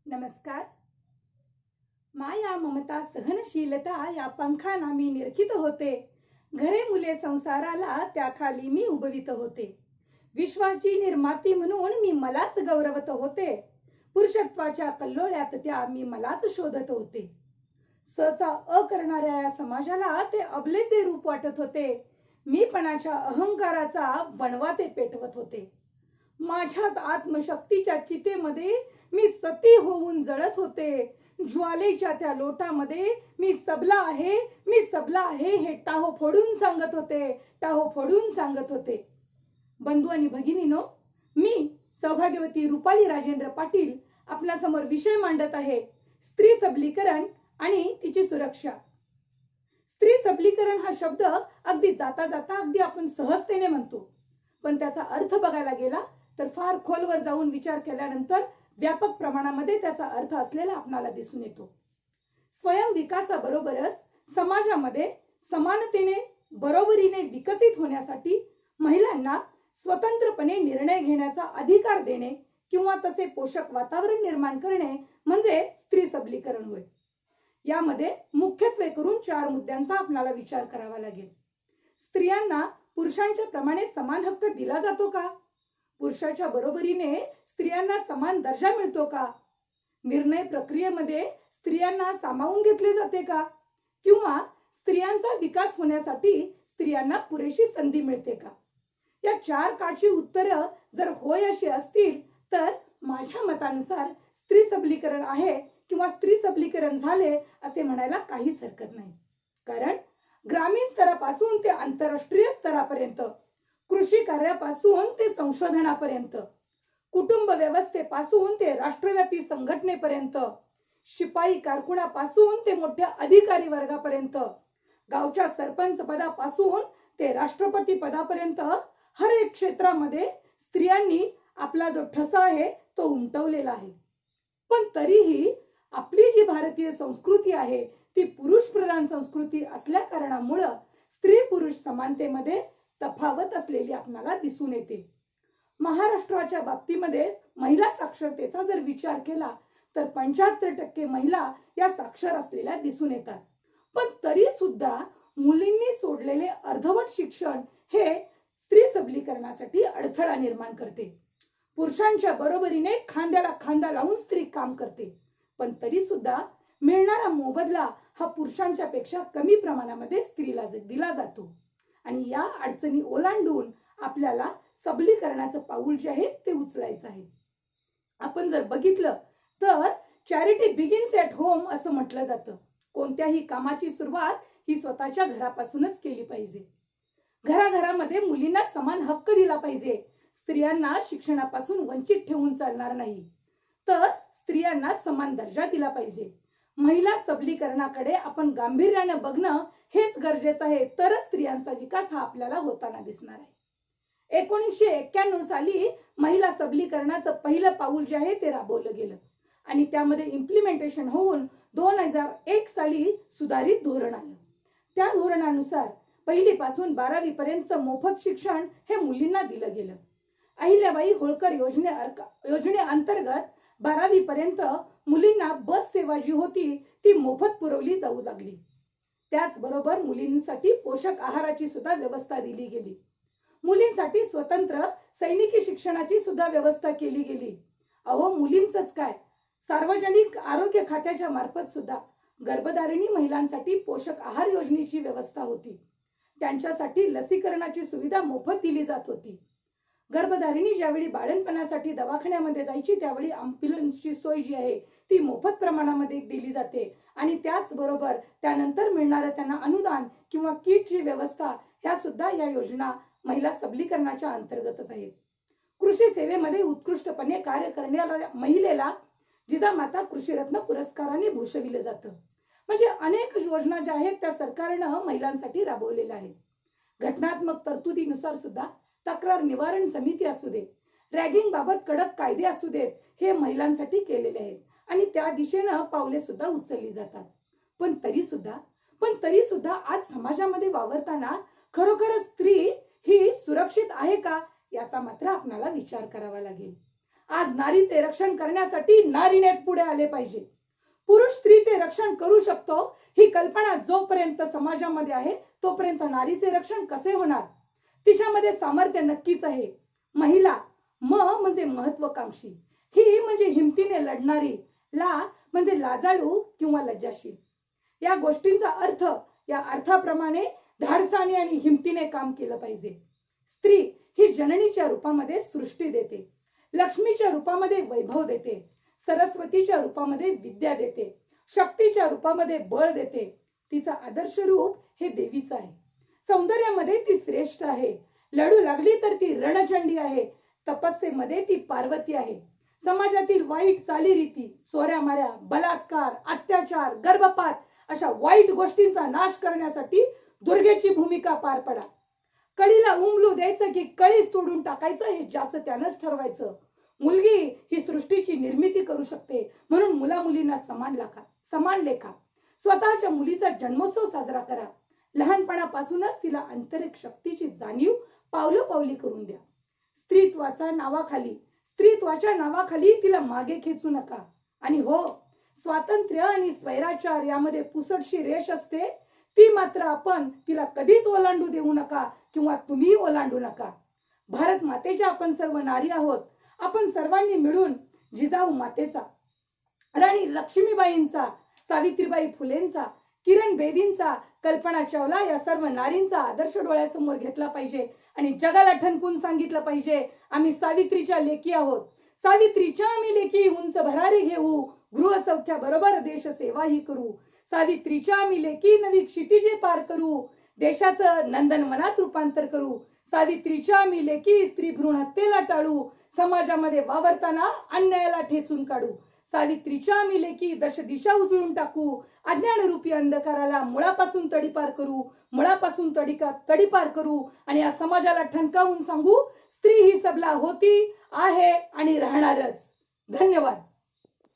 नमस्कार. माया ममता सहनशीलता या पंखाना मी निरखित होते. घरे मुले संसाराला त्याखाली मी उभवित होते. विश्वाची निर्माती म्हणून मी मलाच गौरवत होते. पुरुषत्वाच्या कल्लोळ्यात त्या मी मलाच शोधत होते. सचा अ करणाऱ्या या समाजाला ते अबलेचे रूप वाटत होते. मीपणाच्या अहंकाराचा वणवा ते पेटवत होते. माझ्याच आत्मशक्तीच्या चितेमध्ये मी सती होऊन जळत होते. ज्वालेच्या त्या लोटामध्ये मी सबला आहे हे टाहो फोडून सांगत होते. बंधू आणि भगिनीनो, मी सौभाग्यवती रुपाली राजेंद्र पाटील आपल्यासमोर विषय मांडत आहे, स्त्री सबलीकरण आणि तिची सुरक्षा. स्त्री सबलीकरण हा शब्द अगदी जाता जाता अगदी आपण सहजतेने म्हणतो, पण त्याचा अर्थ बघायला गेला तर फार खोलवर जाऊन विचार केल्यानंतर व्यापक प्रमाणामध्ये त्याचा अर्थ असलेला आपल्याला दिसून येतो. स्वयं विकासाबरोबरच समाजामध्ये समानतेने बरोबरीने विकसित होण्यासाठी महिलांना स्वतंत्रपणे निर्णय घेण्याचा अधिकार देणे किंवा तसे पोषक वातावरण निर्माण करणे म्हणजे स्त्री सबलीकरण होय. यामध्ये मुख्यत्वे करून 4 मुद्द्यांचा आपल्याला विचार करावा लागेल. स्त्रियांना पुरुषांच्या प्रमाणे समान हक्क दिला जातो का? पुरुषाच्या बरोबरीने स्त्रियांना समान दर्जा मिळतो का? निर्णय प्रक्रियेमध्ये स्त्रियांना सामावून घेतले जाते का? किंवा स्त्रियांचा विकास होण्यासाठी स्त्रियांना पुरेशी संधी मिळते का? या 4 काची उत्तरं जर होय अशी असतील तर माझ्या मतानुसार स्त्री सबलीकरण आहे किंवा स्त्री सबलीकरण झाले असे म्हणायला काहीच हरकत नाही. कारण ग्रामीण स्तरापासून ते आंतरराष्ट्रीय स्तरापर्यंत, कृषी कार्यापासून ते संशोधनापर्यंत, कुटुंब व्यवस्थेपासून ते राष्ट्रव्यापी संघटनेपर्यंत, शिपाई कारकुनापासून ते मोठ्या अधिकारी वर्गापर्यंत, गावच्या सरपंच पदापासून ते राष्ट्रपती पदापर्यंत हर एक क्षेत्रामध्ये स्त्रियांनी आपला जो ठसा आहे तो उमटवलेला आहे. पण तरीही आपली जी भारतीय संस्कृती आहे ती पुरुष प्रधान संस्कृती असल्या कारणामुळे स्त्री पुरुष समानतेमध्ये तफावत असलेली आपल्याला दिसून येते. महाराष्ट्राच्या बाबतीमध्ये महिला साक्षरतेचा जर विचार केला तर 75% महिला या साक्षर असलेल्या दिसून येतात. पण तरी सुद्धा मुलींनी सोडलेले अर्धवट शिक्षण हे स्त्री सबलीकरणासाठी अडथळा निर्माण करते. पुरुषांच्या बरोबरीने खांद्याला खांदा लावून स्त्री काम करते, पण तरी सुद्धा मिळणारा मोबदला हा पुरुषांच्या पेक्षा कमी प्रमाणामध्ये स्त्रीला दिला जातो. आणि या अडचणी ओलांडून आपल्याला सबलीकरणाचं पाऊल जे आहे ते उचलायचं आहे. आपण जर बघितलं तर चॅरिटी बिगिन्स ॲट होम असं म्हटलं जातं. कोणत्याही कामाची सुरुवात ही स्वतःच्या घरापासूनच केली पाहिजे. घराघरामध्ये मुलींना समान हक्क दिला पाहिजे. स्त्रियांना शिक्षणापासून वंचित ठेवून चालणार नाही, तर स्त्रियांना समान दर्जा दिला पाहिजे. महिला सबलीकरणाकडे आपण गांभीर्याने बघणं हेच गरजेचं आहे, तरच स्त्रियांचा विकास हा आपल्याला होताना दिसणार आहे. 1991 साली महिला सबलीकरणाचं पहिलं पाऊल जे आहे ते राबवलं गेलं आणि त्यामध्ये इम्प्लिमेंटेशन होऊन 2001 साली सुधारित धोरण आलं. त्या धोरणानुसार 1ली पासून 12वी पर्यंतचं मोफत शिक्षण हे मुलींना दिलं गेलं. अहिल्याबाई होळकर योजनेअंतर्गत 12वी पर्यंत मुलींना बस सेवा जी होती ती मोफत पुरवली जाऊ लागली. त्याचबरोबर मुलींसाठी पोषक आहाराची सुद्धा व्यवस्था दिली गेली. मुलींसाठी स्वतंत्र सैनिकी शिक्षणाची सुद्धा व्यवस्था केली गेली. मुलींचंच काय, सार्वजनिक आरोग्य खात्याच्या मार्फत सुद्धा गर्भधारिणी महिलांसाठी पोषक आहार योजनेची व्यवस्था होती. त्यांच्यासाठी लसीकरणाची सुविधा मोफत दिली जात होती. गर्भधारिणी ज्यावेळी बाळंतपणासाठी दवाखान्यामध्ये जायची त्यावेळी अँब्युलन्सची सोय जी आहे ती मोफत प्रमाणामध्ये दिली जाते आणि त्याचबरोबर त्यानंतर मिळणारं त्यांना अनुदान किंवा किटची व्यवस्था ह्या सुद्धा या योजना महिला सबलीकरणाच्या अंतर्गतच आहेत. कृषी सेवेमध्ये उत्कृष्टपणे कार्य करणाऱ्या महिलेला जिजामाता कृषीरत्न पुरस्काराने भूषविलं जातं. म्हणजे अनेक योजना ज्या आहेत त्या सरकारनं महिलांसाठी राबवलेल्या आहेत. घटनात्मक तरतुदीनुसार सुद्धा तक्रार निवारण समिती असू दे, रॅगिंग बाबत कडक कायदे असू देत, हे महिलांसाठी केलेले आहेत आणि त्या दिशेनं पावले सुद्धा उचलली जातात. पण तरी सुद्धा आज समाजामध्ये वावरताना खरोखर स्त्री ही सुरक्षित आहे का याचा मात्र आपल्याला विचार करावा लागेल. आज नारीचे रक्षण करण्यासाठी नारीनेच पुढे आले पाहिजे. पुरुष स्त्रीचे रक्षण करू शकतो ही कल्पना जोपर्यंत समाजामध्ये आहे तोपर्यंत नारीचे रक्षण कसे होणार? तिच्यामध्ये सामर्थ्य नक्कीच आहे. महिला म्हणजे महत्वाकांक्षी, ही म्हणजे हिमतीने लढणारी, ला म्हणजे लाजाळू किंवा लज्जाशील. या गोष्टींचा अर्थ या अर्थाप्रमाणे धाडसाने आणि हिमतीने काम केलं पाहिजे. स्त्री ही जननीच्या रूपामध्ये सृष्टी देते, लक्ष्मीच्या रूपामध्ये वैभव देते, सरस्वतीच्या रूपामध्ये विद्या देते, शक्तीच्या रूपामध्ये बळ देते. तिचा आदर्श रूप हे देवीच आहे. सौंदर्यामध्ये ती श्रेष्ठ आहे, लढू लागली तर ती रणचंडी आहे, तपस्येमध्ये ती पार्वती आहे. समाजातील वाईट चालीरीती, चोऱ्या माऱ्या, बलात्कार, अत्याचार, गर्भपात अशा वाईट गोष्टींचा नाश करण्यासाठी दुर्गेची भूमिका पार पडा. कळीला उमलू द्यायचं की कळीच तोडून टाकायचं हे ज्याचं त्यानंच ठरवायचं. मुलगी ही सृष्टीची निर्मिती करू शकते, म्हणून मुला मुलींना समान लेखा. स्वतःच्या मुलीचा जन्मोत्सव साजरा करा. लहानपणापासूनच तिला आंतरिक शक्तीची जाणीव पावलं पावली करून द्या. स्त्रीत्वाच्या नावाखाली तिला मागे खेचू नका. आणि हो, स्वातंत्र्य आणि स्वैराचार यामध्ये पुसटशी रेष असते, ती मात्र आपण तिला कधीच ओलांडू देऊ नका किंवा तुम्ही ओलांडू नका. भारत मातेच्या आपण सर्व नारी आहोत. आपण सर्वांनी मिळून जिजाऊ मातेचा, राणी लक्ष्मीबाईंचा, सावित्रीबाई फुलेंचा, किरण बेदींचा, कल्पना चावला या सर्व नारींचा आदर्श डोळ्यासमोर घेतला पाहिजे आणि जगाला ठणकून सांगितलं पाहिजे, आम्ही सावित्रीच्या लेकी आहोत. सावित्रीच्या आम्ही लेकी उंच भरारी घेऊ, गृहसौख्या बरोबर देश सेवाही करू. सावित्रीच्या आम्ही लेकी नवी क्षितिजे पार करू, देशाचं नंदनवनात रूपांतर करू. सावित्रीच्या आम्ही लेकी स्त्री भ्रूण हत्येला टाळू, समाजामध्ये वावरताना अन्यायाला ठेचून काढू. सावित्रीच्या आम्ही लेकी दश दिशा उजळून टाकू, अज्ञानरूपी अंधकाराला मुळापासून तडीपार करू आणि या समाजाला ठणकावून सांगू, स्त्री ही सबला होती, आहे आणि राहणारच. धन्यवाद.